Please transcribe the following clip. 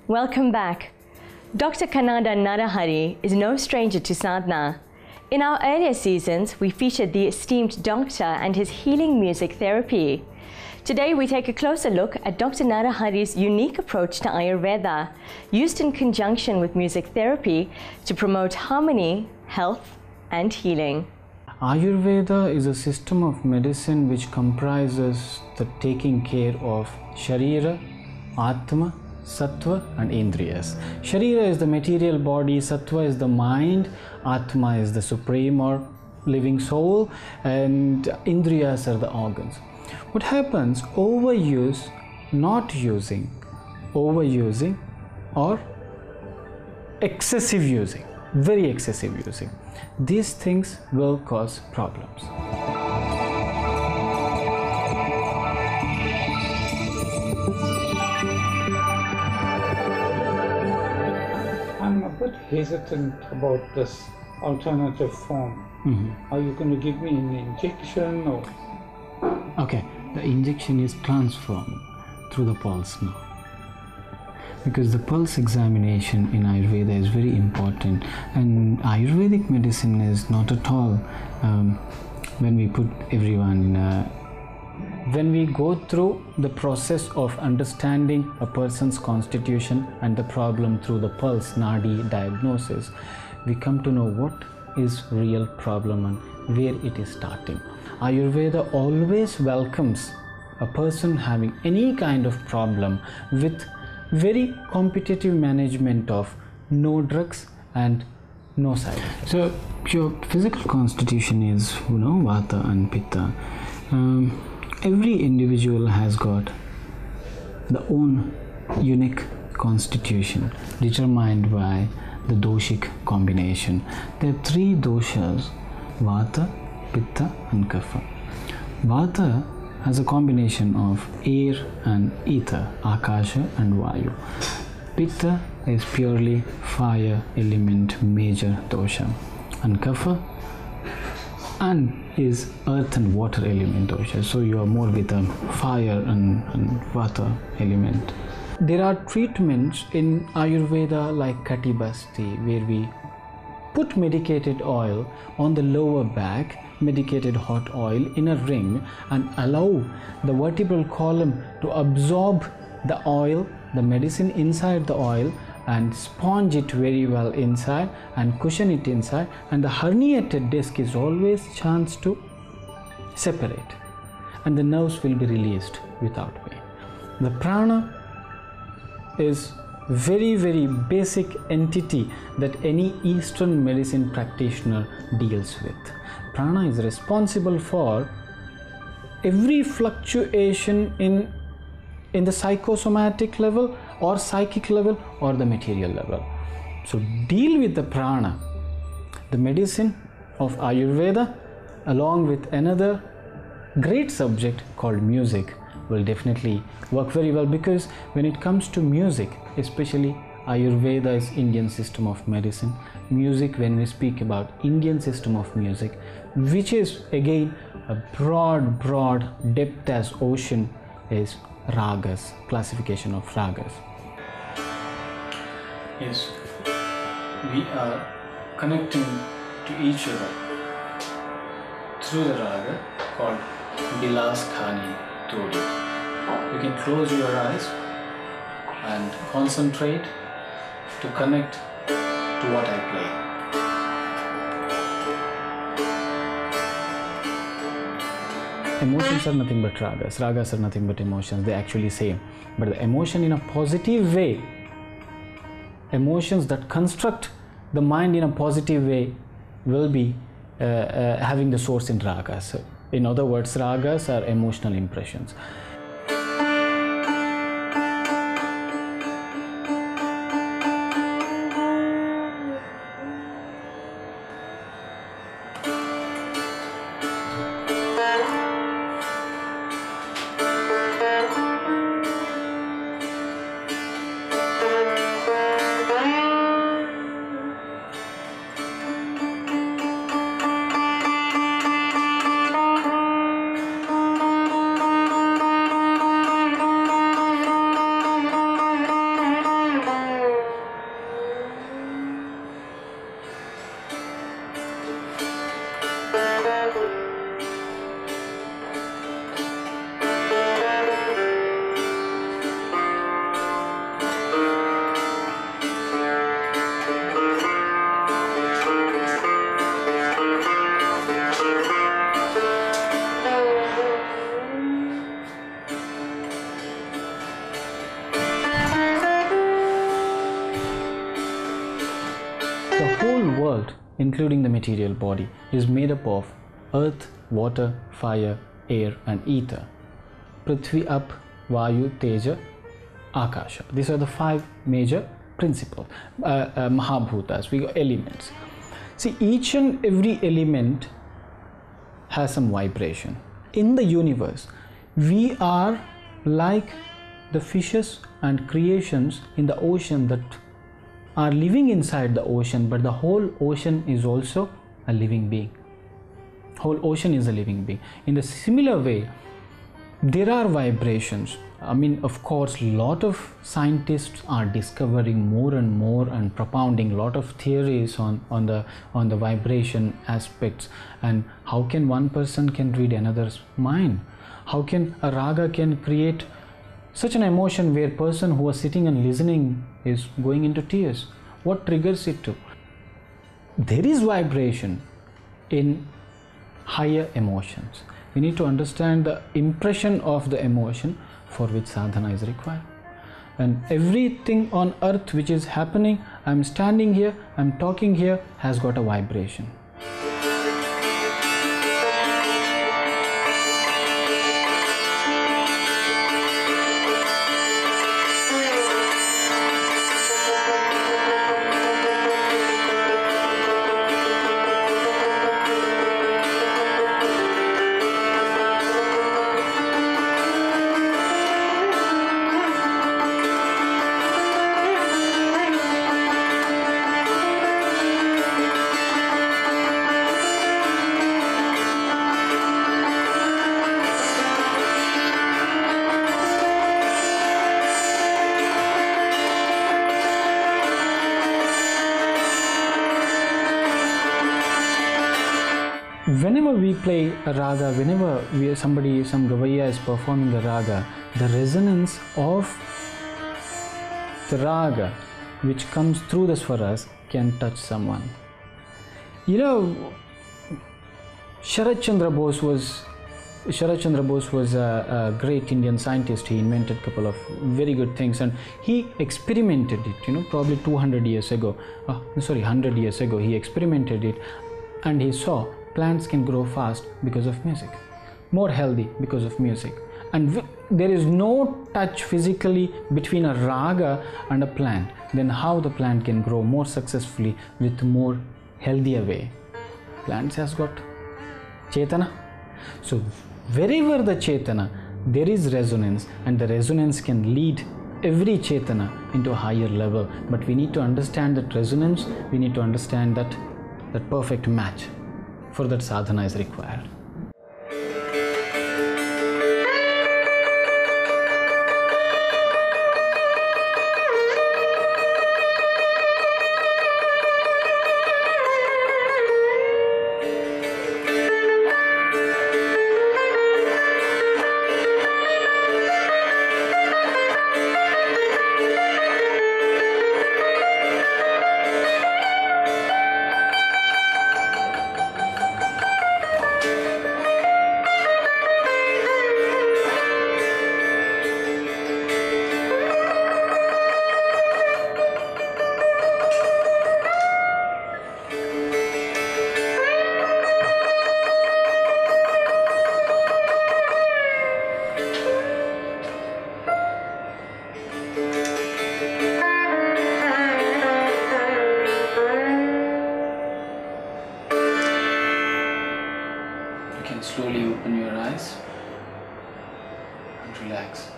Welcome back. Dr. Kanada Narahari is no stranger to sadhana. In our earlier seasons, we featured the esteemed doctor and his healing music therapy. Today, we take a closer look at Dr. Narahari's unique approach to Ayurveda, used in conjunction with music therapy to promote harmony, health, and healing. Ayurveda is a system of medicine which comprises the taking care of Sharira, Atma, Sattva and Indriyas. Sharira is the material body, Sattva is the mind, Atma is the supreme or living soul, and Indriyas are the organs. What happens? Overuse, not using, overusing or excessive using, very excessive using. These things will cause problems. I'm a bit hesitant about this alternative form. Are you going to give me an injection or? Okay, the injection is transformed through the pulse now. Because the pulse examination in Ayurveda is very important, and Ayurvedic medicine is not at all when we put everyone in a. When we go through the process of understanding a person's constitution and the problem through the pulse Nadi diagnosis, we come to know what is real problem and where it is starting. Ayurveda always welcomes a person having any kind of problem with very competitive management of no drugs and no side effects. So your physical constitution is, Vata and Pitta. Every individual has got the own unique constitution determined by the doshic combination. There are three doshas: Vata, Pitta and Kapha. Vata has a combination of air and ether, Akasha and Vayu. Pitta is purely fire element major dosha, and Kapha is earth and water element dosha. So you are more with a fire and Vata element. There are treatments in Ayurveda like Kati Basti, where we put medicated oil on the lower back, medicated hot oil in a ring, and allow the vertebral column to absorb the oil, the medicine inside the oil, and sponge it very well inside and cushion it inside, and the herniated disc is always chance to separate and the nerves will be released without pain. The prana is very, very basic entity that any Eastern medicine practitioner deals with. Prana is responsible for every fluctuation in the psychosomatic level or psychic level or the material level. So deal with the prana. The medicine of Ayurveda along with another great subject called music will definitely work very well, because when it comes to music, especially Ayurveda is Indian system of medicine. Music, when we speak about Indian system of music, which is again a broad depth as ocean, is ragas, classification of ragas. Yes, we are connecting to each other through the raga called Bilas Khani Todi. You can close your eyes and concentrate to connect to what I play. Emotions are nothing but ragas. Ragas are nothing but emotions. They're actually same. But the emotion in a positive way, emotions that construct the mind in a positive way, will be having the source in ragas. In other words, ragas are emotional impressions. including the material body, is made up of earth, water, fire, air and ether. Prithvi, Ap, Vayu, Teja, Akasha. These are the 5 major principles, Mahabhutas, we got elements. See, each and every element has some vibration. In the universe, we are like the fishes and creations in the ocean that are living inside the ocean, but the whole ocean is also a living being. Whole ocean is a living being. In the similar way, there are vibrations. I mean, of course, a lot of scientists are discovering more and more and propounding a lot of theories on the vibration aspects, and how can one person can read another's mind? How can a raga can create such an emotion where person who was sitting and listening is going into tears? What triggers it to? There is vibration in higher emotions. We need to understand the impression of the emotion for which sadhana is required. And everything on earth which is happening, I'm standing here, I'm talking here, has got a vibration. Whenever we play a raga, whenever some gavaiya is performing a raga, the resonance of the raga which comes through the swaras can touch someone. You know, Sharat Chandra Bose was a great Indian scientist. He invented a couple of very good things, and he experimented it, you know, probably 100 years ago, he experimented it, and he saw plants can grow fast because of music, more healthy because of music. And there is no touch physically between a raga and a plant, then how the plant can grow more successfully with more healthier way? Plants has got chetana. So wherever the chetana, there is resonance, and the resonance can lead every chetana into a higher level. But we need to understand that resonance, we need to understand that perfect match. For that, sadhana is required. Slowly open your eyes and relax.